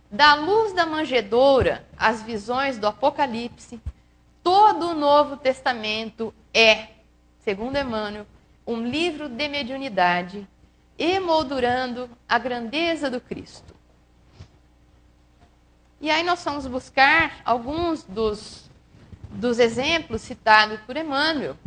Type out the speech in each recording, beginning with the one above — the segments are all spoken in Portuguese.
Da luz da manjedoura às visões do Apocalipse, todo o Novo Testamento é, segundo Emmanuel, um livro de mediunidade, emoldurando a grandeza do Cristo. E aí nós vamos buscar alguns dos exemplos citados por Emmanuel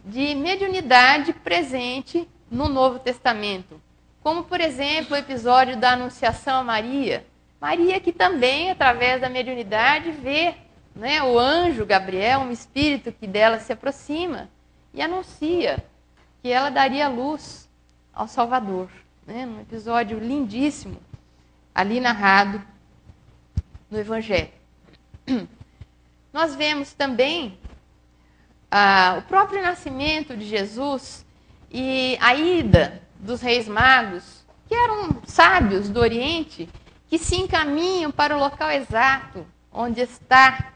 de mediunidade presente no Novo Testamento. Como, por exemplo, o episódio da Anunciação a Maria. Maria que também, através da mediunidade, vê, né, o anjo Gabriel, um espírito que dela se aproxima e anuncia que ela daria luz ao Salvador. Né, um episódio lindíssimo, ali narrado no Evangelho. Nós vemos também o próprio nascimento de Jesus e a ida dos reis magos, que eram sábios do Oriente, que se encaminham para o local exato onde está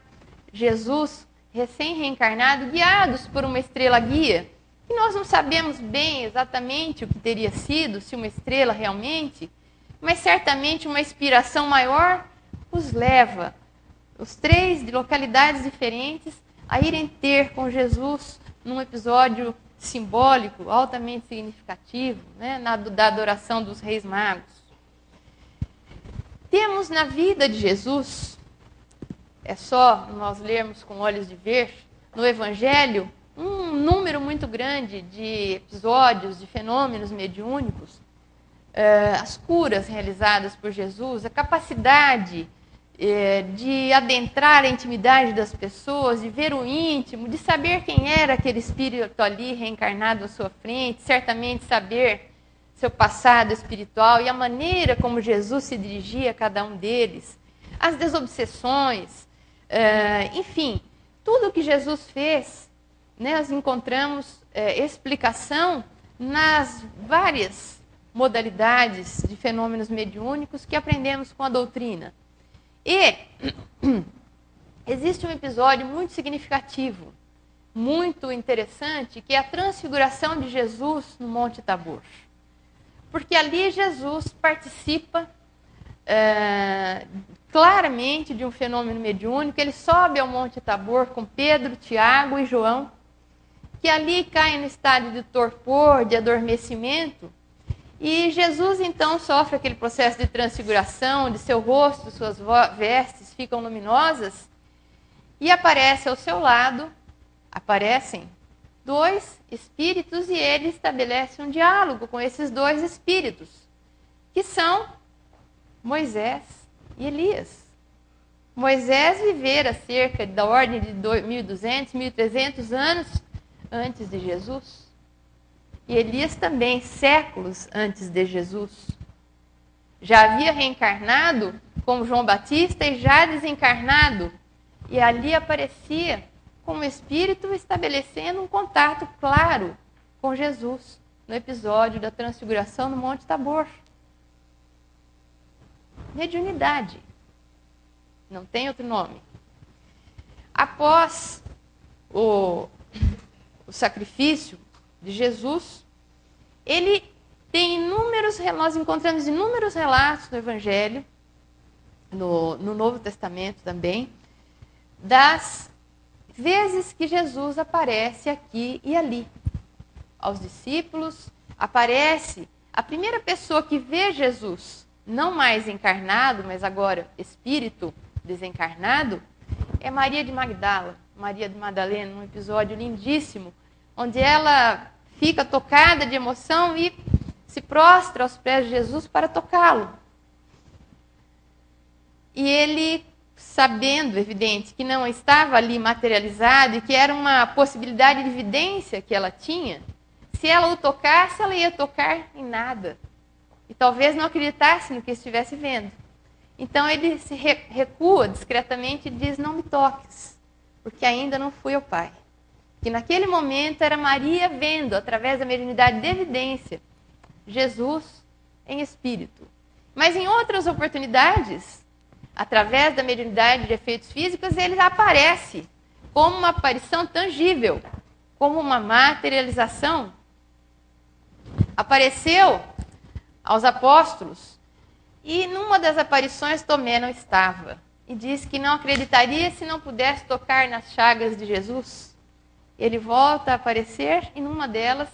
Jesus recém-reencarnado, guiados por uma estrela guia, que nós não sabemos bem exatamente o que teria sido, se uma estrela realmente, mas certamente uma inspiração maior os leva, os três de localidades diferentes, a irem ter com Jesus num episódio simbólico, altamente significativo, né, da adoração dos reis magos. Temos na vida de Jesus, é só nós lermos com olhos de ver, no Evangelho, um número muito grande de episódios, de fenômenos mediúnicos, as curas realizadas por Jesus, a capacidade de adentrar a intimidade das pessoas, de ver o íntimo, de saber quem era aquele espírito ali reencarnado à sua frente, certamente saber seu passado espiritual e a maneira como Jesus se dirigia a cada um deles, as desobsessões, enfim, tudo o que Jesus fez, né, nós encontramos explicação nas várias modalidades de fenômenos mediúnicos que aprendemos com a doutrina. E existe um episódio muito significativo, muito interessante, que é a transfiguração de Jesus no Monte Tabor. Porque ali Jesus participa claramente de um fenômeno mediúnico. Ele sobe ao Monte Tabor com Pedro, Tiago e João, que ali caem no estado de torpor, de adormecimento. E Jesus, então, sofre aquele processo de transfiguração, onde seu rosto, suas vestes ficam luminosas, e aparece ao seu lado, aparecem dois espíritos, e ele estabelece um diálogo com esses dois espíritos, que são Moisés e Elias. Moisés vivera cerca da ordem de 1.200, 1.300 anos antes de Jesus. E Elias também, séculos antes de Jesus. Já havia reencarnado como João Batista e já desencarnado. E ali aparecia como espírito estabelecendo um contato claro com Jesus no episódio da transfiguração no Monte Tabor. Mediunidade. Não tem outro nome. Após o sacrifício de Jesus, ele tem nós encontramos inúmeros relatos no Evangelho, no Novo Testamento também, das vezes que Jesus aparece aqui e ali. Aos discípulos, aparece a primeira pessoa que vê Jesus, não mais encarnado, mas agora espírito desencarnado, é Maria de Magdala, Maria de Madalena, um episódio lindíssimo, onde ela fica tocada de emoção e se prostra aos pés de Jesus para tocá-lo. E ele, sabendo, evidente, que não estava ali materializado e que era uma possibilidade de evidência que ela tinha, se ela o tocasse, ela ia tocar em nada. E talvez não acreditasse no que estivesse vendo. Então ele se recua discretamente e diz: não me toques, porque ainda não fui ao Pai. Que naquele momento era Maria vendo, através da mediunidade de evidência, Jesus em espírito. Mas em outras oportunidades, através da mediunidade de efeitos físicos, ele aparece como uma aparição tangível, como uma materialização. Apareceu aos apóstolos E numa das aparições, Tomé não estava. E diz que não acreditaria se não pudesse tocar nas chagas de Jesus. Ele volta a aparecer e numa delas,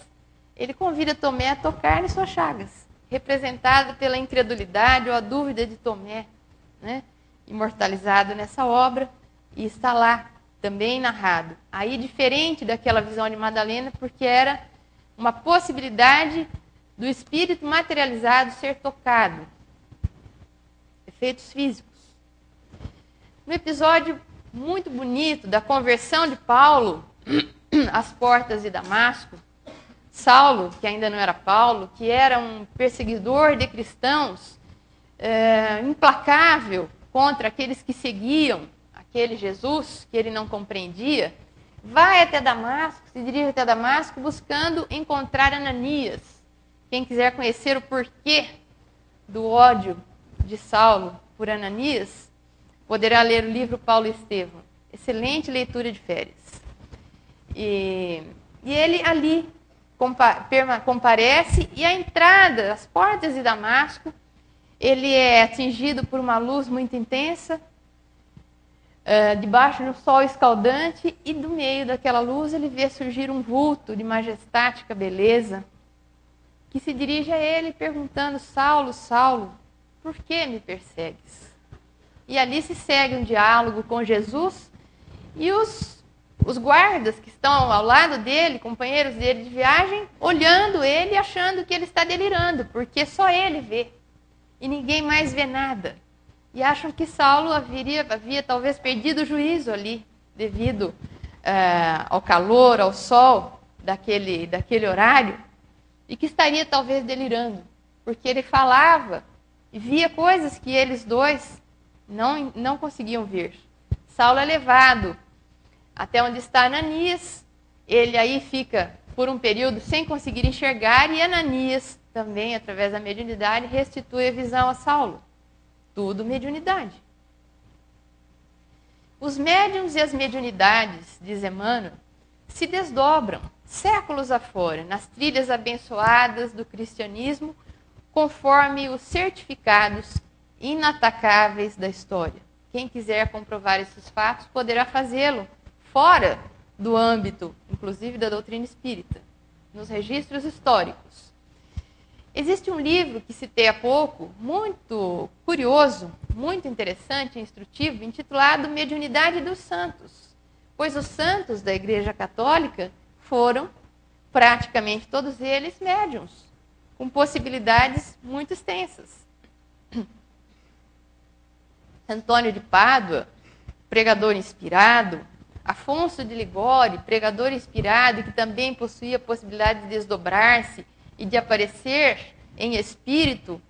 ele convida Tomé a tocar em suas chagas, representada pela incredulidade ou a dúvida de Tomé, né? Imortalizado nessa obra, e está lá, também narrado. Aí diferente daquela visão de Madalena, porque era uma possibilidade do espírito materializado ser tocado. Efeitos físicos. No episódio muito bonito da conversão de Paulo às portas de Damasco, Saulo, que ainda não era Paulo, que era um perseguidor de cristãos, implacável contra aqueles que seguiam aquele Jesus que ele não compreendia, vai até Damasco, se dirige até Damasco buscando encontrar Ananias. Quem quiser conhecer o porquê do ódio de Saulo por Ananias, poderá ler o livro Paulo e Estevão. Excelente leitura de férias. E ele ali comparece, e a entrada, as portas de Damasco, ele é atingido por uma luz muito intensa, debaixo de um sol escaldante, e do meio daquela luz ele vê surgir um vulto de majestática beleza, que se dirige a ele perguntando: Saulo, Saulo, por que me persegues? E ali se segue um diálogo com Jesus, e os guardas que estão ao lado dele, companheiros dele de viagem, olhando ele, achando que ele está delirando, porque só ele vê, e ninguém mais vê nada. E acham que Saulo havia talvez perdido o juízo ali, devido ao calor, ao sol daquele horário, e que estaria talvez delirando, porque ele falava e via coisas que eles dois não conseguiam ver. Saulo é levado até onde está Ananias, ele aí fica por um período sem conseguir enxergar, e Ananias também, através da mediunidade, restitui a visão a Saulo. Tudo mediunidade. Os médiuns e as mediunidades, diz Emmanuel, se desdobram séculos afora nas trilhas abençoadas do cristianismo, conforme os certificados inatacáveis da história. Quem quiser comprovar esses fatos poderá fazê-lo fora do âmbito, inclusive, da doutrina espírita, nos registros históricos. Existe um livro que citei há pouco, muito curioso, muito interessante e instrutivo, intitulado Mediunidade dos Santos, pois os santos da Igreja Católica foram, praticamente todos eles, médiuns, com possibilidades muito extensas. Antônio de Pádua, pregador inspirado; Afonso de Ligório, pregador inspirado, que também possuía a possibilidade de desdobrar-se e de aparecer em espírito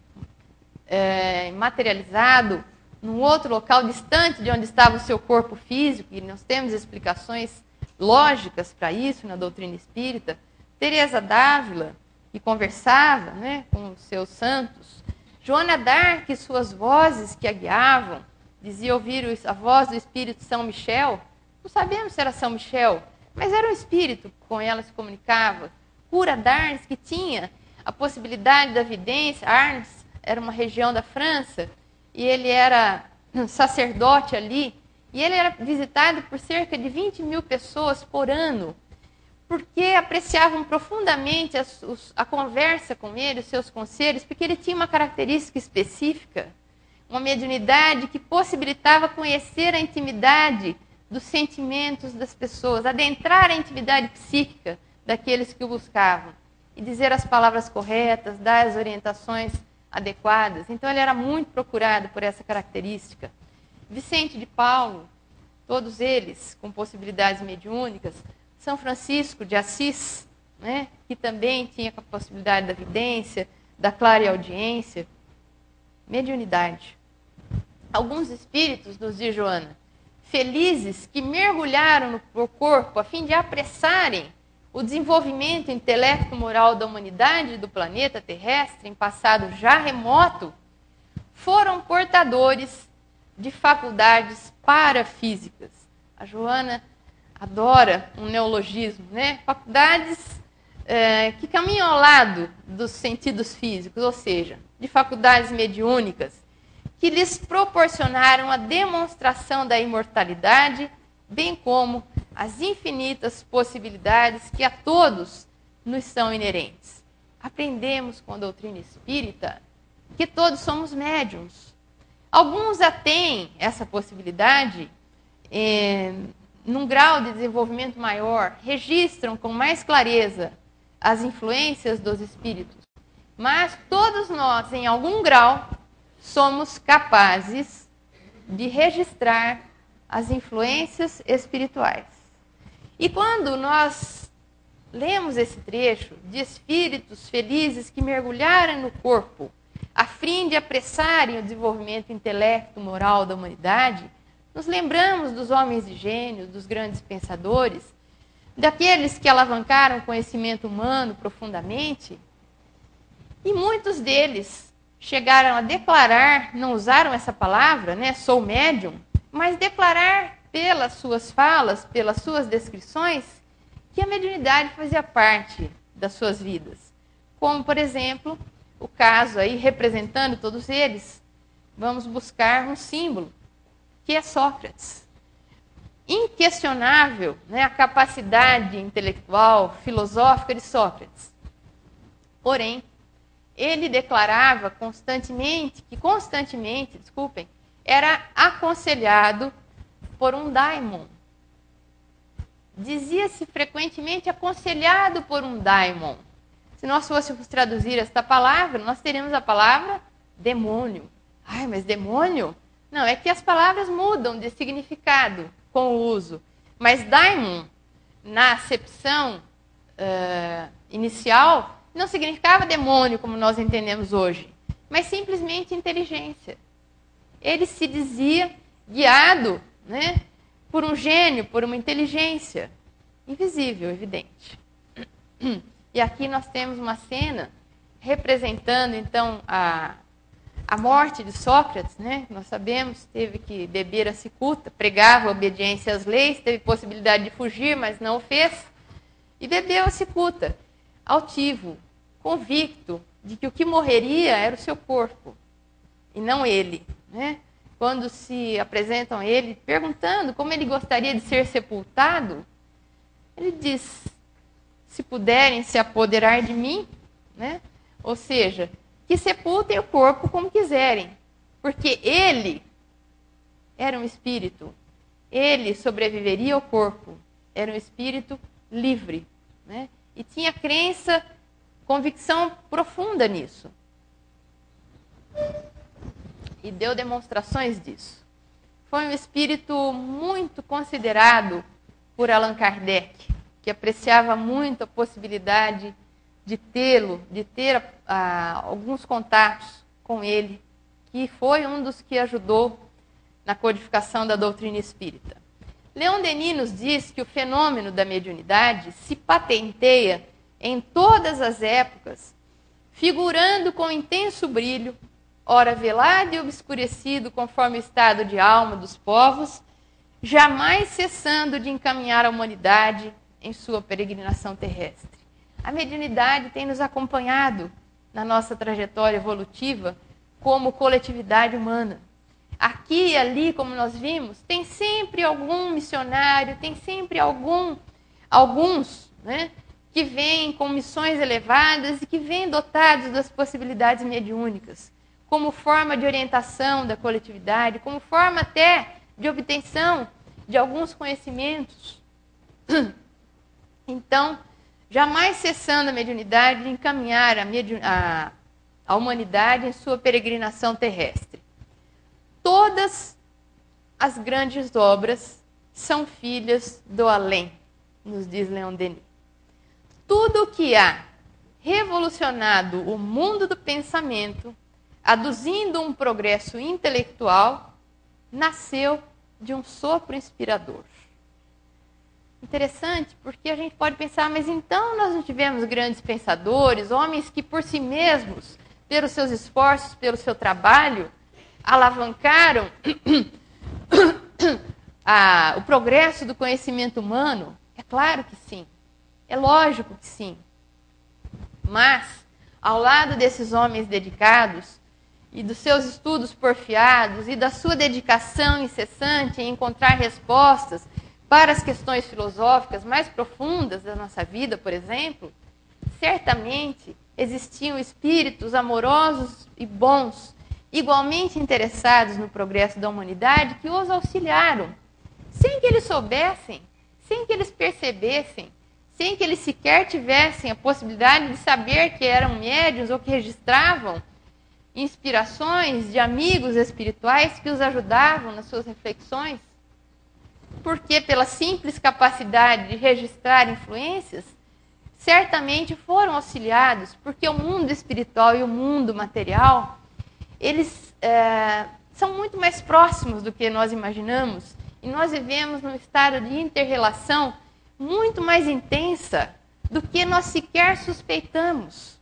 materializado num outro local distante de onde estava o seu corpo físico, e nós temos explicações lógicas para isso na doutrina espírita. Teresa d'Ávila, que conversava, né, com os seus santos. Joana d'Arc e suas vozes que a guiavam, dizia ouvir a voz do espírito São Michel. Não sabemos se era São Michel, mas era um espírito que com ela se comunicava. Cura d'Arnes, que tinha a possibilidade da vidência. Arnes era uma região da França, e ele era sacerdote ali, e ele era visitado por cerca de 20.000 pessoas por ano, porque apreciavam profundamente a conversa com ele, os seus conselhos, porque ele tinha uma característica específica, uma mediunidade que possibilitava conhecer a intimidade dos sentimentos das pessoas, adentrar a intimidade psíquica daqueles que o buscavam, e dizer as palavras corretas, dar as orientações adequadas. Então ele era muito procurado por essa característica. Vicente de Paulo, todos eles com possibilidades mediúnicas. São Francisco de Assis, né, que também tinha a possibilidade da vidência, da clareaudiência. Mediunidade. Alguns espíritos, nos diz Joana, felizes que mergulharam no corpo a fim de apressarem o desenvolvimento intelecto-moral da humanidade e do planeta terrestre em passado já remoto, foram portadores de faculdades parafísicas. A Joana adora um neologismo, né? Faculdades que caminham ao lado dos sentidos físicos, ou seja, de faculdades mediúnicas que lhes proporcionaram a demonstração da imortalidade, bem como as infinitas possibilidades que a todos nos são inerentes. Aprendemos com a doutrina espírita que todos somos médiuns. Alguns já têm essa possibilidade num grau de desenvolvimento maior, registram com mais clareza as influências dos espíritos. Mas todos nós, em algum grau, somos capazes de registrar as influências espirituais. E quando nós lemos esse trecho de espíritos felizes que mergulharam no corpo a fim de apressarem o desenvolvimento intelecto moral da humanidade, nos lembramos dos homens de gênio, dos grandes pensadores, daqueles que alavancaram o conhecimento humano profundamente, e muitos deles chegaram a declarar, não usaram essa palavra, né, sou médium, mas declarar pelas suas falas, pelas suas descrições, que a mediunidade fazia parte das suas vidas. Como, por exemplo, o caso aí, representando todos eles, vamos buscar um símbolo, que é Sócrates. Inquestionável, né, a capacidade intelectual, filosófica de Sócrates. Porém, ele declarava constantemente, era aconselhado por um daimon. Dizia-se frequentemente aconselhado por um daimon. Se nós fôssemos traduzir esta palavra, nós teríamos a palavra demônio. Ai, mas demônio? Não, é que as palavras mudam de significado com o uso. Mas daimon, na acepção inicial, não significava demônio, como nós entendemos hoje, mas simplesmente inteligência. Ele se dizia guiado, né, por um gênio, por uma inteligência invisível, evidente. E aqui nós temos uma cena representando, então, a morte de Sócrates, né? Nós sabemos, teve que beber a cicuta, pregava a obediência às leis, teve possibilidade de fugir, mas não o fez, e bebeu a cicuta, altivo, convicto de que o que morreria era o seu corpo, e não ele, né? Quando se apresentam a ele, perguntando como ele gostaria de ser sepultado, ele diz, se puderem se apoderar de mim, né? Ou seja, que sepultem o corpo como quiserem, porque ele era um espírito, ele sobreviveria ao corpo, era um espírito livre, né? E tinha crença, convicção profunda nisso. E deu demonstrações disso. Foi um espírito muito considerado por Allan Kardec, que apreciava muito a possibilidade de tê-lo, de ter alguns contatos com ele, que foi um dos que ajudou na codificação da doutrina espírita. Leon Denis nos diz que o fenômeno da mediunidade se patenteia em todas as épocas, figurando com intenso brilho, ora velado e obscurecido conforme o estado de alma dos povos, jamais cessando de encaminhar a humanidade em sua peregrinação terrestre. A mediunidade tem nos acompanhado na nossa trajetória evolutiva como coletividade humana. Aqui e ali, como nós vimos, tem sempre algum missionário, tem sempre alguns, né, que vêm com missões elevadas e que vêm dotados das possibilidades mediúnicas, como forma de orientação da coletividade, como forma até de obtenção de alguns conhecimentos. Então, jamais cessando a mediunidade de encaminhar a humanidade em sua peregrinação terrestre. Todas as grandes obras são filhas do além, nos diz Leon Denis. Tudo o que há revolucionado o mundo do pensamento, aduzindo um progresso intelectual, nasceu de um sopro inspirador. Interessante, porque a gente pode pensar, mas então nós não tivemos grandes pensadores, homens que por si mesmos, pelos seus esforços, pelo seu trabalho, alavancaram o progresso do conhecimento humano? É claro que sim. É lógico que sim. Mas ao lado desses homens dedicados, e dos seus estudos porfiados, e da sua dedicação incessante em encontrar respostas para as questões filosóficas mais profundas da nossa vida, por exemplo, certamente existiam espíritos amorosos e bons, igualmente interessados no progresso da humanidade, que os auxiliaram, sem que eles soubessem, sem que eles percebessem, sem que eles sequer tivessem a possibilidade de saber que eram médiuns ou que registravam inspirações de amigos espirituais que os ajudavam nas suas reflexões, porque pela simples capacidade de registrar influências, certamente foram auxiliados, porque o mundo espiritual e o mundo material, eles são muito mais próximos do que nós imaginamos, e nós vivemos num estado de inter-relação muito mais intensa do que nós sequer suspeitamos.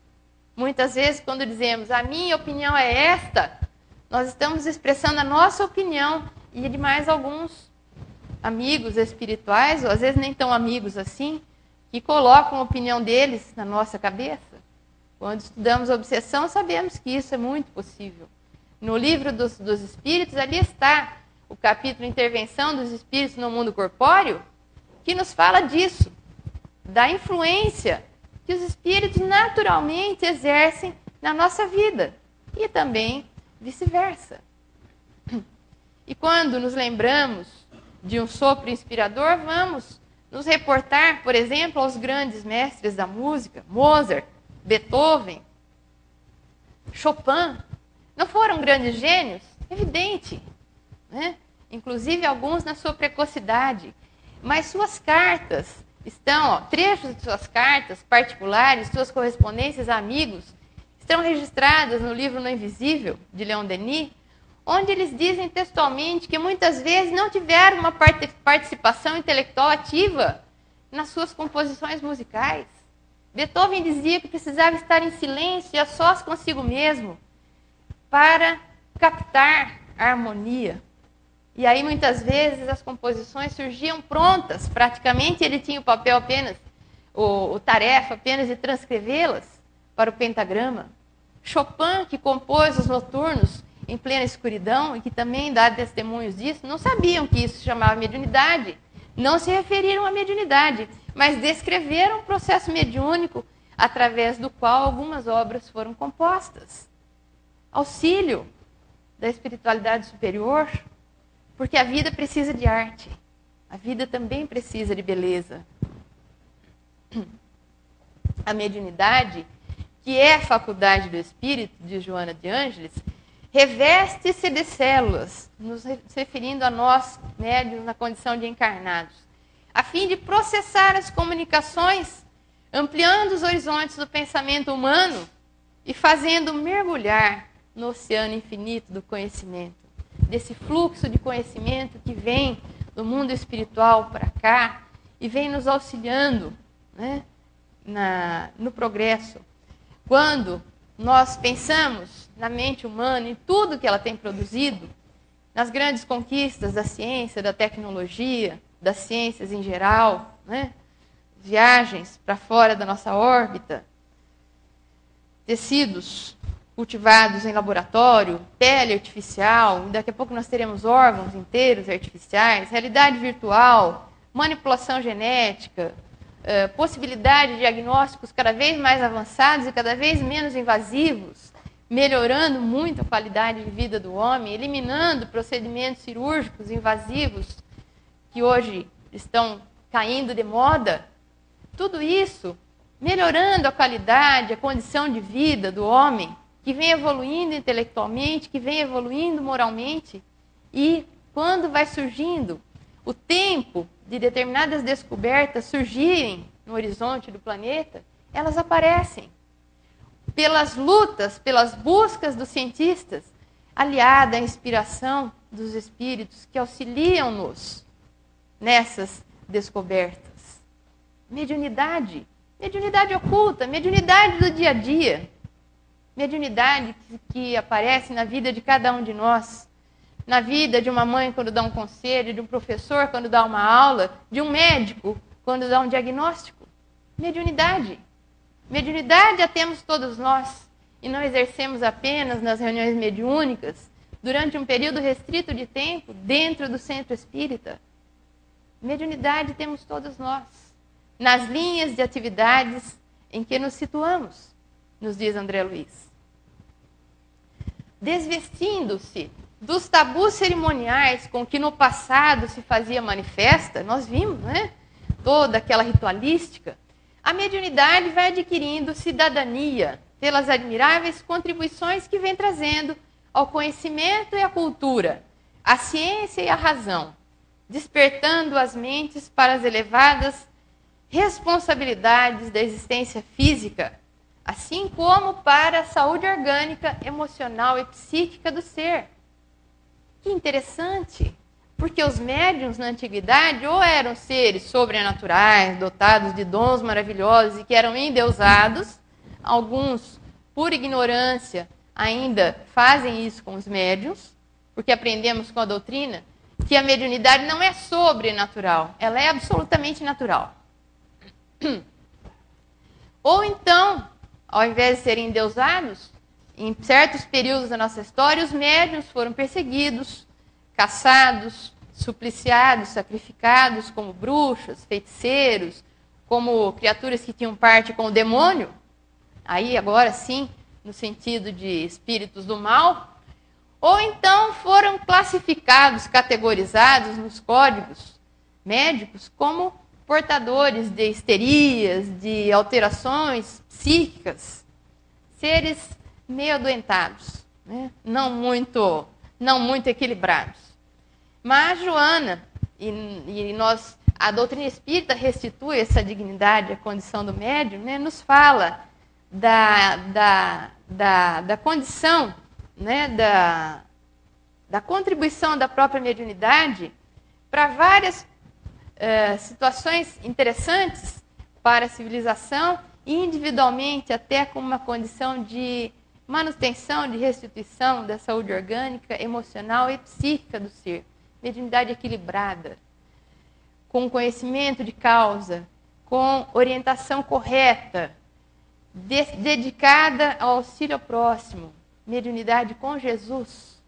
Muitas vezes, quando dizemos, a minha opinião é esta, nós estamos expressando a nossa opinião e de mais alguns amigos espirituais, ou às vezes nem tão amigos assim, que colocam a opinião deles na nossa cabeça. Quando estudamos a obsessão, sabemos que isso é muito possível. No livro dos Espíritos, ali está o capítulo Intervenção dos Espíritos no Mundo Corpóreo, que nos fala disso, da influência que os espíritos naturalmente exercem na nossa vida, e também vice-versa. E quando nos lembramos de um sopro inspirador, vamos nos reportar, por exemplo, aos grandes mestres da música, Mozart, Beethoven, Chopin. Não foram grandes gênios? Evidente, né? Inclusive alguns na sua precocidade. Mas suas cartas estão, trechos de suas cartas particulares, suas correspondências a amigos, estão registradas no livro No Invisível, de Leon Denis, onde eles dizem textualmente que muitas vezes não tiveram uma participação intelectual ativa nas suas composições musicais. Beethoven dizia que precisava estar em silêncio e a sós consigo mesmo para captar a harmonia. E aí, muitas vezes, as composições surgiam prontas, praticamente ele tinha o papel apenas, o tarefa apenas de transcrevê-las para o pentagrama. Chopin, que compôs os noturnos em plena escuridão, e que também dá testemunhos disso, não sabiam que isso se chamava mediunidade, não se referiram à mediunidade, mas descreveram o processo mediúnico através do qual algumas obras foram compostas. Auxílio da espiritualidade superior, porque a vida precisa de arte. A vida também precisa de beleza. A mediunidade, que é a faculdade do espírito, de Joana de Ângeles, reveste-se de células, nos referindo a nós, médiuns, na condição de encarnados, a fim de processar as comunicações, ampliando os horizontes do pensamento humano e fazendo mergulhar no oceano infinito do conhecimento. Desse fluxo de conhecimento que vem do mundo espiritual para cá e vem nos auxiliando, né, no progresso. Quando nós pensamos na mente humana, em tudo que ela tem produzido, nas grandes conquistas da ciência, da tecnologia, das ciências em geral, né, viagens para fora da nossa órbita, tecidos cultivados em laboratório, pele artificial, daqui a pouco nós teremos órgãos inteiros artificiais, realidade virtual, manipulação genética, possibilidade de diagnósticos cada vez mais avançados e cada vez menos invasivos, melhorando muito a qualidade de vida do homem, eliminando procedimentos cirúrgicos invasivos que hoje estão caindo de moda. Tudo isso melhorando a qualidade, a condição de vida do homem, que vem evoluindo intelectualmente, que vem evoluindo moralmente. E quando vai surgindo o tempo de determinadas descobertas surgirem no horizonte do planeta, elas aparecem. Pelas lutas, pelas buscas dos cientistas, aliada à inspiração dos espíritos que auxiliam-nos nessas descobertas. Mediunidade, mediunidade oculta, mediunidade do dia a dia. Mediunidade que aparece na vida de cada um de nós, na vida de uma mãe quando dá um conselho, de um professor quando dá uma aula, de um médico quando dá um diagnóstico. Mediunidade. Mediunidade a temos todos nós, e não exercemos apenas nas reuniões mediúnicas, durante um período restrito de tempo, dentro do centro espírita. Mediunidade temos todos nós, nas linhas de atividades em que nos situamos, nos diz André Luiz. Desvestindo-se dos tabus cerimoniais com que no passado se fazia manifesta, nós vimos, né? Toda aquela ritualística, a mediunidade vai adquirindo cidadania pelas admiráveis contribuições que vem trazendo ao conhecimento e à cultura, à ciência e à razão, despertando as mentes para as elevadas responsabilidades da existência física, assim como para a saúde orgânica, emocional e psíquica do ser. Que interessante, porque os médiuns na antiguidade ou eram seres sobrenaturais, dotados de dons maravilhosos e que eram endeusados, alguns, por ignorância, ainda fazem isso com os médiuns, porque aprendemos com a doutrina que a mediunidade não é sobrenatural, ela é absolutamente natural. Ou então, ao invés de serem endeusados, em certos períodos da nossa história, os médiuns foram perseguidos, caçados, supliciados, sacrificados como bruxas, feiticeiros, como criaturas que tinham parte com o demônio. Aí, agora sim, no sentido de espíritos do mal. Ou então foram classificados, categorizados nos códigos médicos como portadores de histerias, de alterações psíquicas, seres meio adoentados, né? não muito equilibrados. Mas Joana, a doutrina espírita restitui essa dignidade à condição do médium, né? Nos fala da condição, né? da contribuição da própria mediunidade para várias situações interessantes para a civilização e individualmente até com uma condição de manutenção, de restituição da saúde orgânica, emocional e psíquica do ser. Mediunidade equilibrada, com conhecimento de causa, com orientação correta, dedicada ao auxílio ao próximo. Mediunidade com Jesus,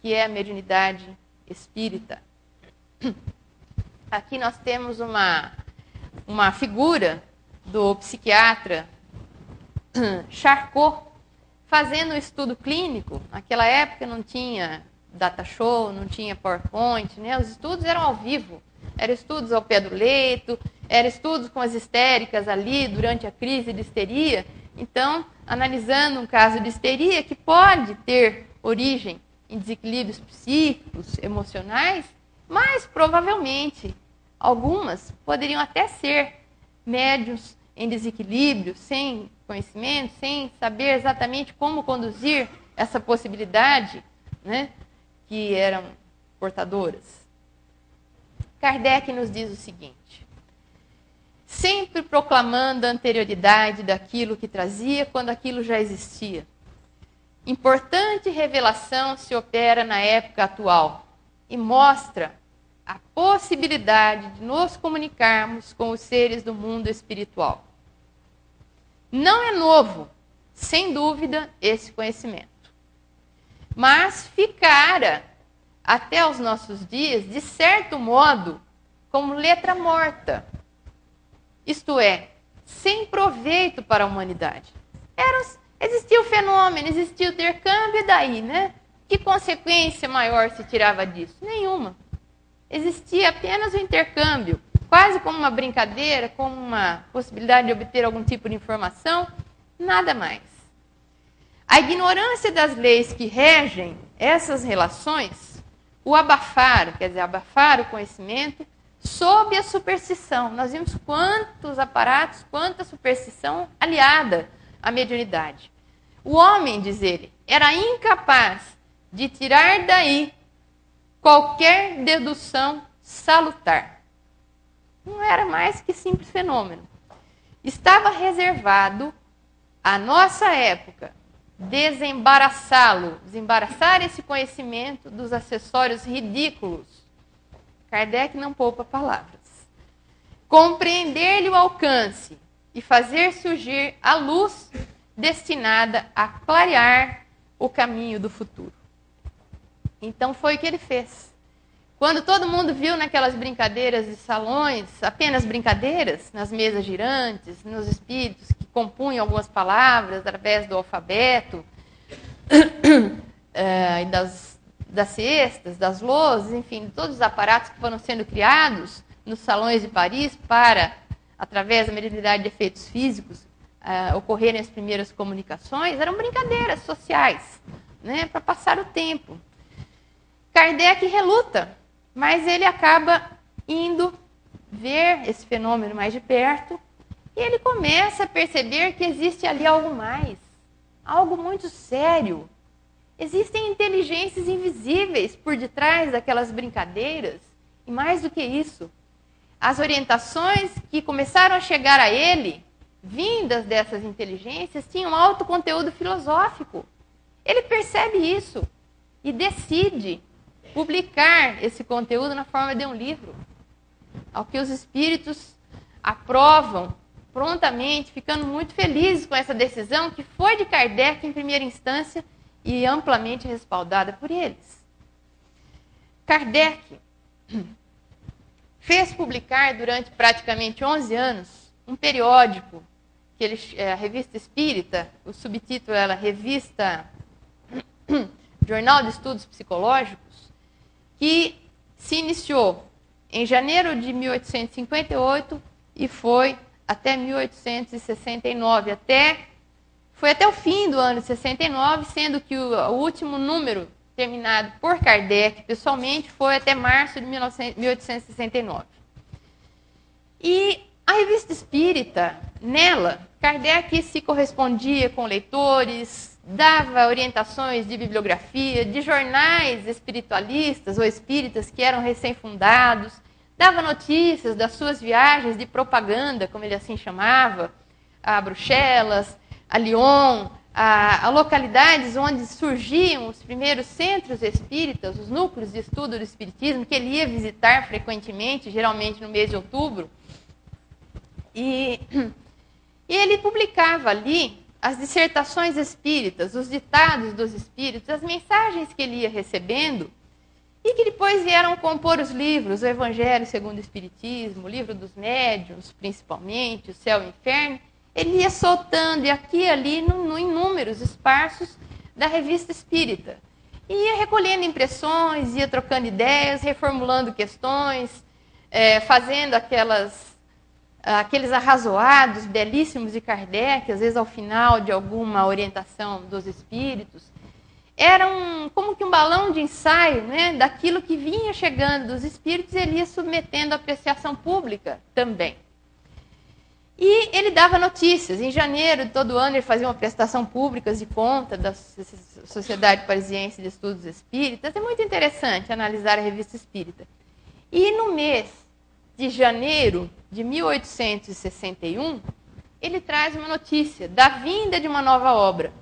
que é a mediunidade espírita. Aqui nós temos uma figura do psiquiatra Charcot, fazendo um estudo clínico. Naquela época não tinha data show, não tinha PowerPoint, né? Os estudos eram ao vivo, eram estudos ao pé do leito, eram estudos com as histéricas ali durante a crise de histeria. Então, analisando um caso de histeria que pode ter origem em desequilíbrios psíquicos, emocionais, mas provavelmente algumas poderiam até ser médiuns em desequilíbrio, sem conhecimento, sem saber exatamente como conduzir essa possibilidade, né, que eram portadoras. Kardec nos diz o seguinte: sempre proclamando a anterioridade daquilo que trazia quando aquilo já existia. Importante revelação se opera na época atual e mostra a possibilidade de nos comunicarmos com os seres do mundo espiritual. Não é novo, sem dúvida, esse conhecimento. Mas ficara, até os nossos dias, de certo modo, como letra morta. Isto é, sem proveito para a humanidade. Existia o fenômeno, existia o intercâmbio, e daí, né? Que consequência maior se tirava disso? Nenhuma. Existia apenas o intercâmbio, quase como uma brincadeira, como uma possibilidade de obter algum tipo de informação, nada mais. A ignorância das leis que regem essas relações o abafaram, quer dizer, abafaram o conhecimento sob a superstição. Nós vimos quantos aparatos, quanta superstição aliada à mediunidade. O homem, diz ele, era incapaz de tirar daí qualquer dedução salutar. Não era mais que simples fenômeno. Estava reservado à nossa época desembaraçar esse conhecimento dos acessórios ridículos. Kardec não poupa palavras. Compreender-lhe o alcance e fazer surgir a luz destinada a clarear o caminho do futuro. Então foi o que ele fez. Quando todo mundo viu naquelas brincadeiras de salões, apenas brincadeiras, nas mesas girantes, nos espíritos que compunham algumas palavras através do alfabeto, e das cestas, das lousas, enfim, todos os aparatos que foram sendo criados nos salões de Paris para, através da mediunidade de efeitos físicos, ocorrerem as primeiras comunicações, eram brincadeiras sociais, né, para passar o tempo. Kardec reluta, mas ele acaba indo ver esse fenômeno mais de perto e ele começa a perceber que existe ali algo mais, algo muito sério. Existem inteligências invisíveis por detrás daquelas brincadeiras e mais do que isso, as orientações que começaram a chegar a ele, vindas dessas inteligências, tinham alto conteúdo filosófico. Ele percebe isso e decide publicar esse conteúdo na forma de um livro, ao que os espíritos aprovam prontamente, ficando muito felizes com essa decisão que foi de Kardec em primeira instância e amplamente respaldada por eles. Kardec fez publicar durante praticamente 11 anos um periódico, a Revista Espírita, o subtítulo era Revista Jornal de Estudos Psicológicos, que se iniciou em janeiro de 1858 e foi até 1869, foi até o fim do ano de 69, sendo que o último número terminado por Kardec, pessoalmente, foi até março de 1869. E a Revista Espírita, nela, Kardec se correspondia com leitores, dava orientações de bibliografia, de jornais espiritualistas ou espíritas que eram recém-fundados, dava notícias das suas viagens de propaganda, como ele assim chamava, a Bruxelas, a Lyon, a localidades onde surgiam os primeiros centros espíritas, os núcleos de estudo do espiritismo, que ele ia visitar frequentemente, geralmente no mês de outubro. E ele publicava ali as dissertações espíritas, os ditados dos espíritos, as mensagens que ele ia recebendo e que depois vieram compor os livros, o Evangelho segundo o Espiritismo, o Livro dos Médiuns, principalmente, o Céu e o Inferno. Ele ia soltando e aqui e ali em números esparsos da Revista Espírita. E ia recolhendo impressões, ia trocando ideias, reformulando questões, fazendo aqueles arrazoados belíssimos de Kardec, às vezes ao final de alguma orientação dos espíritos. Era como que um balão de ensaio, né, daquilo que vinha chegando dos espíritos e ele ia submetendo à apreciação pública também. E ele dava notícias. Em janeiro de todo ano ele fazia uma prestação pública de conta da Sociedade Parisiense de Estudos Espíritas. É muito interessante analisar a Revista Espírita. E no mês de janeiro de 1861, ele traz uma notícia da vinda de uma nova obra.